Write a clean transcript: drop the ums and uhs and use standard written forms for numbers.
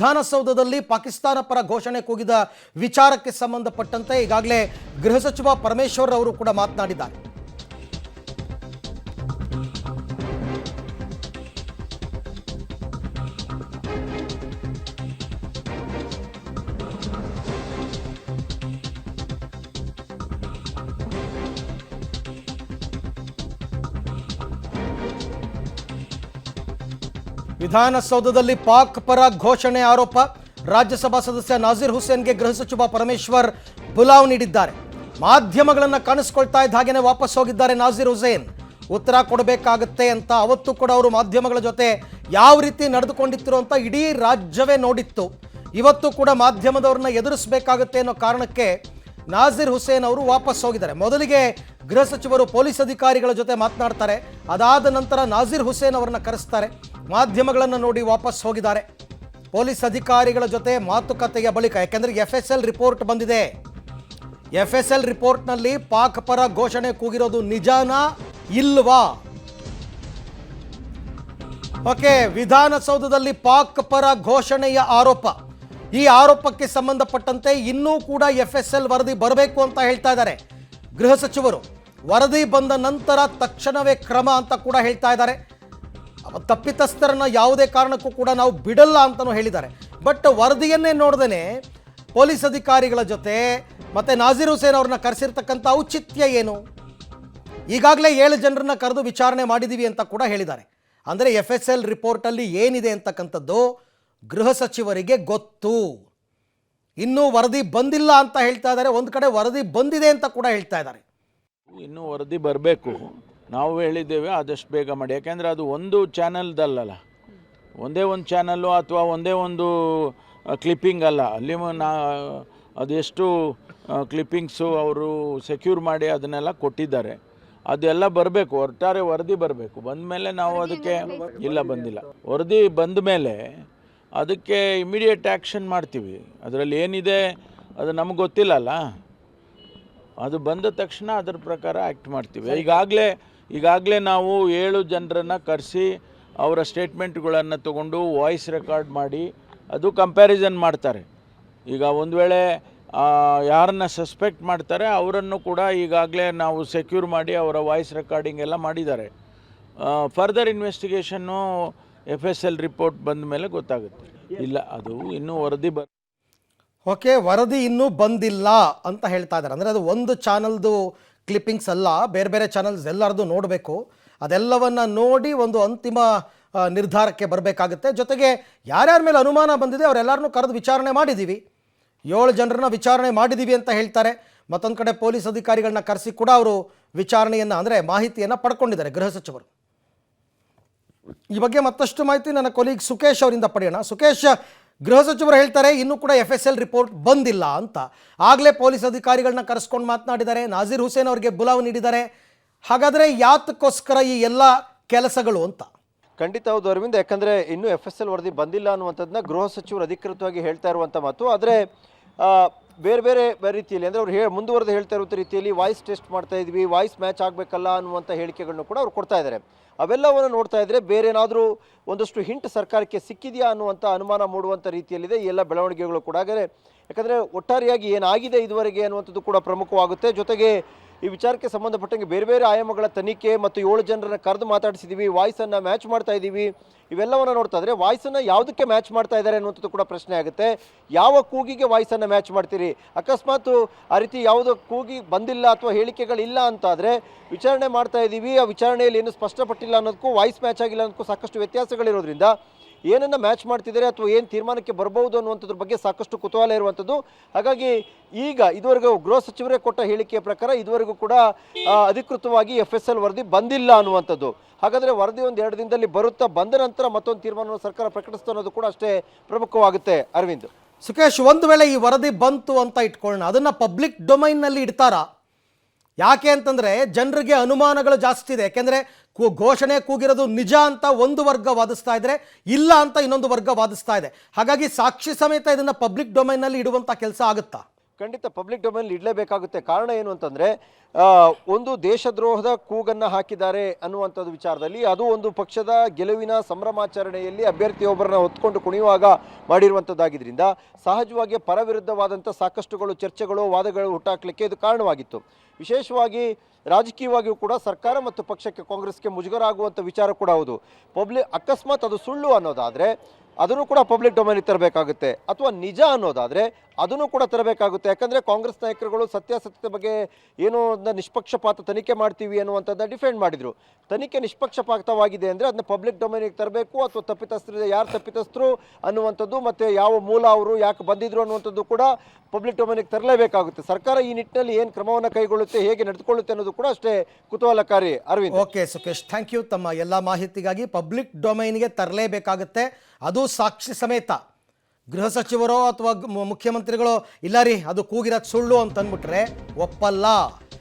ವಿಧಾನಸೌಧದಲ್ಲಿ ಪಾಕಿಸ್ತಾನ ಪರ ಘೋಷಣೆ ಕೂಗಿದ ವಿಚಾರಕ್ಕೆ ಸಂಬಂಧಪಟ್ಟಂತೆ ಈಗಾಗಲೇ ಗೃಹ ಸಚಿವ ಪರಮೇಶ್ವರ್ ಅವರು ಕೂಡ ಮಾತನಾಡಿದ್ದಾರೆ. ವಿಧಾನಸೌಧದಲ್ಲಿ ಪಾಕ್ ಪರ ಘೋಷಣೆ ಆರೋಪ. ರಾಜ್ಯಸಭಾ ಸದಸ್ಯ ನಾಜೀರ್ ಹುಸೇನ್ಗೆ ಗೃಹ ಸಚಿವ ಪರಮೇಶ್ವರ್ ಬುಲಾವ್ ನೀಡಿದ್ದಾರೆ. ಮಾಧ್ಯಮಗಳನ್ನು ಕಾಣಿಸ್ಕೊಳ್ತಾ ಇದ್ದ ಹಾಗೇನೆ ವಾಪಸ್ ಹೋಗಿದ್ದಾರೆ ನಾಜೀರ್ ಹುಸೇನ್. ಉತ್ತರ ಕೊಡಬೇಕಾಗುತ್ತೆ ಅಂತ ಅವತ್ತು ಕೂಡ ಅವರು ಮಾಧ್ಯಮಗಳ ಜೊತೆ ಯಾವ ರೀತಿ ನಡೆದುಕೊಂಡಿದ್ರು ಅಂತ ಇಡೀ ರಾಜ್ಯವೇ ನೋಡಿತ್ತು. ಇವತ್ತು ಕೂಡ ಮಾಧ್ಯಮದವ್ರನ್ನ ಎದುರಿಸಬೇಕಾಗುತ್ತೆ ಅನ್ನೋ ಕಾರಣಕ್ಕೆ ನಾಜೀರ್ ಹುಸೇನ್ ಅವರು ವಾಪಸ್ ಹೋಗಿದ್ದಾರೆ. ಮೊದಲಿಗೆ ಗೃಹ ಸಚಿವರು ಪೊಲೀಸ್ ಅಧಿಕಾರಿಗಳ ಜೊತೆ ಮಾತನಾಡ್ತಾರೆ. ಅದಾದ ನಂತರ ನಾಜೀರ್ ಹುಸೇನ್ ಅವರನ್ನ ಕರೆಸ್ತಾರೆ. ಮಾಧ್ಯಮಗಳನ್ನು ನೋಡಿ ವಾಪಸ್ ಹೋಗಿದ್ದಾರೆ. ಪೊಲೀಸ್ ಅಧಿಕಾರಿಗಳ ಜೊತೆ ಮಾತುಕತೆಯ ಬಳಿಕ, ಯಾಕೆಂದರೆ FSL ರಿಪೋರ್ಟ್ ಬಂದಿದೆ. FSL ರಿಪೋರ್ಟ್ನಲ್ಲಿ ಪಾಕ್ ಪರ ಘೋಷಣೆ ಕೂಗಿರೋದು ನಿಜಾನಾ ಇಲ್ವಾ? ಓಕೆ, ವಿಧಾನಸೌಧದಲ್ಲಿ ಪಾಕ್ ಪರ ಘೋಷಣೆಯ ಆರೋಪ. ಈ ಆರೋಪಕ್ಕೆ ಸಂಬಂಧಪಟ್ಟಂತೆ ಇನ್ನೂ ಕೂಡ FSL ವರದಿ ಬರಬೇಕು ಅಂತ ಹೇಳ್ತಾ ಇದ್ದಾರೆ ಗೃಹ ಸಚಿವರು. ವರದಿ ಬಂದ ನಂತರ ತಕ್ಷಣವೇ ಕ್ರಮ ಅಂತ ಕೂಡ ಹೇಳ್ತಾ ಇದ್ದಾರೆ. ತಪ್ಪಿತಸ್ಥರನ್ನ ಯಾವುದೇ ಕಾರಣಕ್ಕೂ ಕೂಡ ನಾವು ಬಿಡಲ್ಲ ಅಂತಲೂ ಹೇಳಿದ್ದಾರೆ. ಬಟ್ ವರದಿಯನ್ನೇ ನೋಡ್ದೇನೆ ಪೊಲೀಸ್ ಅಧಿಕಾರಿಗಳ ಜೊತೆ ಮತ್ತೆ ನಾಜೀರ್ ಹುಸೇನ್ ಅವ್ರನ್ನ ಕರೆಸಿರ್ತಕ್ಕಂಥ ಔಚಿತ್ಯ ಏನು? ಈಗಾಗಲೇ 7 ಜನರನ್ನ ಕರೆದು ವಿಚಾರಣೆ ಮಾಡಿದ್ದೀವಿ ಅಂತ ಕೂಡ ಹೇಳಿದ್ದಾರೆ. ಅಂದರೆ FSL ರಿಪೋರ್ಟಲ್ಲಿ ಏನಿದೆ ಅಂತಕ್ಕಂಥದ್ದು ಗೃಹ ಸಚಿವರಿಗೆ ಗೊತ್ತು. ಇನ್ನೂ ವರದಿ ಬಂದಿಲ್ಲ ಅಂತ ಹೇಳ್ತಾ ಇದ್ದಾರೆ. ಒಂದು ಕಡೆ ವರದಿ ಬಂದಿದೆ ಅಂತ ಕೂಡ ಹೇಳ್ತಾ ಇದ್ದಾರೆ. ಇನ್ನೂ ವರದಿ ಬರಬೇಕು. ನಾವು ಹೇಳಿದ್ದೇವೆ ಆದಷ್ಟು ಬೇಗ ಮಾಡಿ. ಯಾಕೆಂದರೆ ಅದು ಒಂದು ಚಾನಲ್ದಲ್ಲ, ಒಂದೇ ಒಂದು ಚಾನಲ್ಲು ಅಥವಾ ಒಂದೇ ಒಂದು ಕ್ಲಿಪ್ಪಿಂಗ್ ಅಲ್ಲ. ಅಲ್ಲಿ ಅದೆಷ್ಟು ಕ್ಲಿಪ್ಪಿಂಗ್ಸು ಅವರು ಸೆಕ್ಯೂರ್ ಮಾಡಿ ಅದನ್ನೆಲ್ಲ ಕೊಟ್ಟಿದ್ದಾರೆ. ಅದೆಲ್ಲ ಬರಬೇಕು, ಒಟ್ಟಾರೆ ವರದಿ ಬರಬೇಕು. ಬಂದ ಮೇಲೆ ನಾವು ಅದಕ್ಕೆ ಇಲ್ಲ ಬಂದಿಲ್ಲ. ವರದಿ ಬಂದ ಮೇಲೆ ಅದಕ್ಕೆ ಇಮಿಡಿಯೇಟ್ ಆ್ಯಕ್ಷನ್ ಮಾಡ್ತೀವಿ. ಅದರಲ್ಲಿ ಏನಿದೆ ಅದು ನಮಗೆ ಗೊತ್ತಿಲ್ಲಲ್ಲ. ಅದು ಬಂದ ತಕ್ಷಣ ಅದರ ಪ್ರಕಾರ ಆ್ಯಕ್ಟ್ ಮಾಡ್ತೀವಿ. ಈಗಾಗಲೇ ನಾವು 7 ಜನರನ್ನು ಕರೆಸಿ ಅವರ ಸ್ಟೇಟ್ಮೆಂಟ್ಗಳನ್ನು ತಗೊಂಡು ವಾಯ್ಸ್ ರೆಕಾರ್ಡ್ ಮಾಡಿ ಅದು ಕಂಪ್ಯಾರಿಸನ್ ಮಾಡ್ತಾರೆ. ಈಗ ಒಂದು ವೇಳೆ ಯಾರನ್ನ ಸಸ್ಪೆಕ್ಟ್ ಮಾಡ್ತಾರೆ ಅವರನ್ನು ಕೂಡ ಈಗಾಗಲೇ ನಾವು ಸೆಕ್ಯೂರ್ ಮಾಡಿ ಅವರ ವಾಯ್ಸ್ ರೆಕಾರ್ಡಿಂಗ್ ಎಲ್ಲ ಮಾಡಿದ್ದಾರೆ. ಫರ್ದರ್ ಇನ್ವೆಸ್ಟಿಗೇಷನ್ನು FSL ರಿಪೋರ್ಟ್ ಬಂದ ಮೇಲೆ ಗೊತ್ತಾಗುತ್ತೆ. ಇಲ್ಲ, ಅದು ಇನ್ನೂ ವರದಿ ಓಕೆ, ವರದಿ ಇನ್ನೂ ಬಂದಿಲ್ಲ ಅಂತ ಹೇಳ್ತಾ ಇದ್ದಾರೆ. ಅಂದರೆ ಅದು ಒಂದು ಚಾನಲ್ದು ಕ್ಲಿಪ್ಪಿಂಗ್ಸ್ ಅಲ್ಲ, ಬೇರೆ ಬೇರೆ ಚಾನಲ್ಸ್ ಎಲ್ಲರದು ನೋಡಬೇಕು. ಅದೆಲ್ಲವನ್ನು ನೋಡಿ ಒಂದು ಅಂತಿಮ ನಿರ್ಧಾರಕ್ಕೆ ಬರಬೇಕಾಗುತ್ತೆ. ಜೊತೆಗೆ ಯಾರ್ಯಾರ ಮೇಲೆ ಅನುಮಾನ ಬಂದಿದೆ ಅವರೆಲ್ಲರನ್ನೂ ಕರೆದು ವಿಚಾರಣೆ ಮಾಡಿದ್ದೀವಿ. 7 ಜನರನ್ನ ವಿಚಾರಣೆ ಮಾಡಿದ್ದೀವಿ ಅಂತ ಹೇಳ್ತಾರೆ. ಮತ್ತೊಂದು ಕಡೆ ಪೊಲೀಸ್ ಅಧಿಕಾರಿಗಳನ್ನ ಕರೆಸಿ ಕೂಡ ಅವರು ವಿಚಾರಣೆಯನ್ನು ಅಂದರೆ ಮಾಹಿತಿಯನ್ನು ಪಡ್ಕೊಂಡಿದ್ದಾರೆ ಗೃಹ ಸಚಿವರು. ಈ ಬಗ್ಗೆ ಮತ್ತಷ್ಟು ಮಾಹಿತಿ ನನ್ನ ಕೊಲೀಗ್ ಸುಕೇಶ್ ಅವರಿಂದ ಪಡೆಯೋಣ. ಸುಕೇಶ್, ಗೃಹ ಸಚಿವರು ಹೇಳ್ತಾರೆ ಇನ್ನೂ ಕೂಡ FSL ರಿಪೋರ್ಟ್ ಬಂದಿಲ್ಲ ಅಂತ. ಆಗಲೇ ಪೊಲೀಸ್ ಅಧಿಕಾರಿಗಳನ್ನ ಕರೆಸ್ಕೊಂಡು ಮಾತನಾಡಿದ್ದಾರೆ. ನಾಜೀರ್ ಹುಸೇನ್ ಅವರಿಗೆ ಬುಲಾವ್ ನೀಡಿದ್ದಾರೆ. ಹಾಗಾದರೆ ಯಾತಕ್ಕೋಸ್ಕರ ಈ ಎಲ್ಲ ಕೆಲಸಗಳು ಅಂತ? ಖಂಡಿತ ಹೌದು ಅರವಿಂದ್. ಯಾಕಂದರೆ ಇನ್ನೂ FSL ವರದಿ ಬಂದಿಲ್ಲ ಅನ್ನುವಂಥದ್ದನ್ನ ಗೃಹ ಸಚಿವರು ಅಧಿಕೃತವಾಗಿ ಹೇಳ್ತಾ ಇರುವಂಥ ಮಾತು. ಆದರೆ ಬೇರೆ ಬೇರೆ ರೀತಿಯಲ್ಲಿ ಅಂದರೆ ಅವ್ರು ಮುಂದುವರೆದು ಹೇಳ್ತಾ ಇರುವಂಥ ರೀತಿಯಲ್ಲಿ ವಾಯ್ಸ್ ಟೆಸ್ಟ್ ಮಾಡ್ತಾ ಇದ್ವಿ, ವಾಯ್ಸ್ ಮ್ಯಾಚ್ ಆಗಬೇಕಲ್ಲ ಅನ್ನುವಂಥ ಹೇಳಿಕೆಗಳನ್ನು ಕೂಡ ಅವ್ರು ಕೊಡ್ತಾ ಇದ್ದಾರೆ. ಅವೆಲ್ಲವನ್ನು ನೋಡ್ತಾ ಇದ್ದರೆ ಬೇರೆ ಏನಾದರೂ ಒಂದಷ್ಟು ಹಿಂಟ್ ಸರ್ಕಾರಕ್ಕೆ ಸಿಕ್ಕಿದೆಯಾ ಅನ್ನುವಂಥ ಅನುಮಾನ ಮೂಡುವಂಥ ರೀತಿಯಲ್ಲಿದೆ ಈ ಎಲ್ಲ ಬೆಳವಣಿಗೆಗಳು ಕೂಡ. ಯಾಕಂದರೆ ಒಟ್ಟಾರೆಯಾಗಿ ಏನಾಗಿದೆ ಇದುವರೆಗೆ ಅನ್ನುವಂಥದ್ದು ಕೂಡ ಪ್ರಮುಖವಾಗುತ್ತೆ. ಜೊತೆಗೆ ಈ ವಿಚಾರಕ್ಕೆ ಸಂಬಂಧಪಟ್ಟಂಗೆ ಬೇರೆ ಬೇರೆ ಆಯಾಮಗಳ ತನಿಖೆ ಮತ್ತು 7 ಜನರನ್ನ ಕರೆದು ಮಾತಾಡಿಸಿದ್ದೀವಿ, ವಾಯ್ಸನ್ನು ಮ್ಯಾಚ್ ಮಾಡ್ತಾ ಇದ್ದೀವಿ. ಇವೆಲ್ಲವನ್ನು ನೋಡ್ತಾ ಇದ್ರೆ ವಾಯ್ಸನ್ನು ಯಾವುದಕ್ಕೆ ಮ್ಯಾಚ್ ಮಾಡ್ತಾ ಇದ್ದಾರೆ ಅನ್ನುವಂಥದ್ದು ಕೂಡ ಪ್ರಶ್ನೆ ಆಗುತ್ತೆ. ಯಾವ ಕೂಗಿಗೆ ವಾಯ್ಸನ್ನು ಮ್ಯಾಚ್ ಮಾಡ್ತೀರಿ? ಅಕಸ್ಮಾತ್ ಆ ರೀತಿ ಯಾವುದೋ ಕೂಗಿ ಬಂದಿಲ್ಲ ಅಥವಾ ಹೇಳಿಕೆಗಳಿಲ್ಲ ಅಂತಾದರೆ ವಿಚಾರಣೆ ಮಾಡ್ತಾ ಇದ್ದೀವಿ, ಆ ವಿಚಾರಣೆಯಲ್ಲಿ ಏನು ಸ್ಪಷ್ಟಪಟ್ಟಿಲ್ಲ ಅನ್ನೋದಕ್ಕೂ ವಾಯ್ಸ್ ಮ್ಯಾಚ್ ಆಗಿಲ್ಲ ಅನ್ನೋದಕ್ಕೂ ಸಾಕಷ್ಟು ವ್ಯತ್ಯಾಸಗಳಿರೋದ್ರಿಂದ ಏನನ್ನು ಮ್ಯಾಚ್ ಮಾಡ್ತಿದ್ದಾರೆ ಅಥವಾ ಏನು ತೀರ್ಮಾನಕ್ಕೆ ಬರ್ಬೋದು ಅನ್ನುವಂಥದ್ರ ಬಗ್ಗೆ ಸಾಕಷ್ಟು ಕುತೂಹಲ ಇರುವಂಥದ್ದು. ಹಾಗಾಗಿ ಈಗ ಇದುವರೆಗೂ ಗೃಹ ಸಚಿವರೇ ಕೊಟ್ಟ ಹೇಳಿಕೆಯ ಪ್ರಕಾರ ಇದುವರೆಗೂ ಕೂಡ ಅಧಿಕೃತವಾಗಿ FSL ವರದಿ ಬಂದಿಲ್ಲ ಅನ್ನುವಂಥದ್ದು. ಹಾಗಾದರೆ ವರದಿ 1-2 ದಿನದಲ್ಲಿ ಬರುತ್ತಾ, ಬಂದ ನಂತರ ಮತ್ತೊಂದು ತೀರ್ಮಾನವನ್ನು ಸರ್ಕಾರ ಪ್ರಕಟಿಸ್ತಾ ಅನ್ನೋದು ಕೂಡ ಅಷ್ಟೇ ಪ್ರಮುಖವಾಗುತ್ತೆ ಅರವಿಂದ್. ಸುಕೇಶ್, ಒಂದು ವೇಳೆ ಈ ವರದಿ ಬಂತು ಅಂತ ಇಟ್ಕೊಳ್ಳೋಣ, ಅದನ್ನು ಪಬ್ಲಿಕ್ ಡೊಮೈನ್ನಲ್ಲಿ ಇಡ್ತಾರಾ? ಯಾಕೆ ಅಂತಂದರೆ ಜನರಿಗೆ ಅನುಮಾನಗಳು ಜಾಸ್ತಿ ಇದೆ. ಯಾಕೆಂದರೆ ಘೋಷಣೆ ಕೂಗಿರೋದು ನಿಜ ಅಂತ ಒಂದು ವರ್ಗ ವಾದಿಸ್ತಾ ಇದ್ರೆ, ಇಲ್ಲ ಅಂತ ಇನ್ನೊಂದು ವರ್ಗ ವಾದಿಸ್ತಾ ಇದೆ. ಹಾಗಾಗಿ ಸಾಕ್ಷಿ ಸಮೇತ ಇದನ್ನು ಪಬ್ಲಿಕ್ ಡೊಮೈನ್ನಲ್ಲಿ ಇಡುವಂಥ ಕೆಲಸ ಆಗುತ್ತಾ? ಖಂಡಿತ ಪಬ್ಲಿಕ್ ಡೊಮೇನ್ ಇಡಲೇಬೇಕಾಗುತ್ತೆ. ಕಾರಣ ಏನು ಅಂತಂದರೆ ಒಂದು ದೇಶದ್ರೋಹದ ಕೂಗನ್ನು ಹಾಕಿದ್ದಾರೆ ಅನ್ನುವಂಥದ್ದು ವಿಚಾರದಲ್ಲಿ, ಅದು ಒಂದು ಪಕ್ಷದ ಗೆಲುವಿನ ಸಂಭ್ರಮಾಚರಣೆಯಲ್ಲಿ ಅಭ್ಯರ್ಥಿಯೊಬ್ಬರನ್ನ ಹೊತ್ಕೊಂಡು ಕುಣಿಯುವಾಗ ಮಾಡಿರುವಂಥದ್ದಾಗಿದ್ದರಿಂದ ಸಹಜವಾಗಿ ಪರವಿರುದ್ಧವಾದಂಥ ಸಾಕಷ್ಟುಗಳು ಚರ್ಚೆಗಳು ವಾದಗಳು ಹುಟ್ಟಾಕಲಿಕ್ಕೆ ಇದು ಕಾರಣವಾಗಿತ್ತು. ವಿಶೇಷವಾಗಿ ರಾಜಕೀಯವಾಗಿಯೂ ಕೂಡ ಸರ್ಕಾರ ಮತ್ತು ಪಕ್ಷಕ್ಕೆ ಕಾಂಗ್ರೆಸ್ಗೆ ಮುಜುಗರ ಆಗುವಂಥ ವಿಚಾರ ಕೂಡ ಹೌದು. ಅಕಸ್ಮಾತ್ ಅದು ಸುಳ್ಳು ಅನ್ನೋದಾದರೆ ಅದನ್ನು ಕೂಡ ಪಬ್ಲಿಕ್ ಡೊಮೇನಿಗೆ ತರಬೇಕಾಗುತ್ತೆ, ಅಥವಾ ನಿಜ ಅನ್ನೋದಾದರೆ ಅದನ್ನು ಕೂಡ ತರಬೇಕಾಗುತ್ತೆ. ಯಾಕಂದರೆ ಕಾಂಗ್ರೆಸ್ ನಾಯಕರುಗಳು ಸತ್ಯಾಸತ್ಯತೆ ಬಗ್ಗೆ ಏನೋ ಒಂದು ನಿಷ್ಪಕ್ಷಪಾತ ತನಿಖೆ ಮಾಡ್ತೀವಿ ಅನ್ನುವಂಥದ್ದನ್ನ ಡಿಫೆಂಡ್ ಮಾಡಿದರು. ತನಿಖೆ ನಿಷ್ಪಕ್ಷಪಾತವಾಗಿದೆ ಅಂದರೆ ಅದನ್ನ ಪಬ್ಲಿಕ್ ಡೊಮೇನಿಗೆ ತರಬೇಕು, ಅಥವಾ ತಪ್ಪಿತಸ್ಥರಿದೆ ಯಾರು ತಪ್ಪಿತಸ್ಥರು ಅನ್ನುವಂಥದ್ದು ಮತ್ತು ಯಾವ ಮೂಲ ಅವರು ಯಾಕೆ ಬಂದಿದ್ರು ಅನ್ನುವಂಥದ್ದು ಕೂಡ ಪಬ್ಲಿಕ್ ಡೊಮೇನಿಗೆ ತರಲೇಬೇಕಾಗುತ್ತೆ. ಸರ್ಕಾರ ಈ ನಿಟ್ಟಿನಲ್ಲಿ ಏನು ಕ್ರಮವನ್ನು ಕೈಗೊಳ್ಳುತ್ತೆ, ಹೇಗೆ ನಡೆದುಕೊಳ್ಳುತ್ತೆ ಅನ್ನೋದು ಕೂಡ ಅಷ್ಟೇ ಕುತೂಹಲಕಾರಿ. Arvind. Okay Sukhesh, thank you ತಮ್ಮ ಎಲ್ಲ ಮಾಹಿತಿಗಾಗಿ. ಪಬ್ಲಿಕ್ ಡೊಮೈನ್ಗೆ ತರಲೇಬೇಕಾಗುತ್ತೆ, ಅದು ಸಾಕ್ಷಿ ಸಮೇತ. ಗೃಹ ಸಚಿವರೋ ಅಥವಾ ಮುಖ್ಯಮಂತ್ರಿಗಳೋ ಇಲ್ಲ ರೀ ಅದು ಕೂಗಿರೋದು ಸುಳ್ಳು ಅಂತಂದ್ಬಿಟ್ರೆ ಒಪ್ಪಲ್ಲ.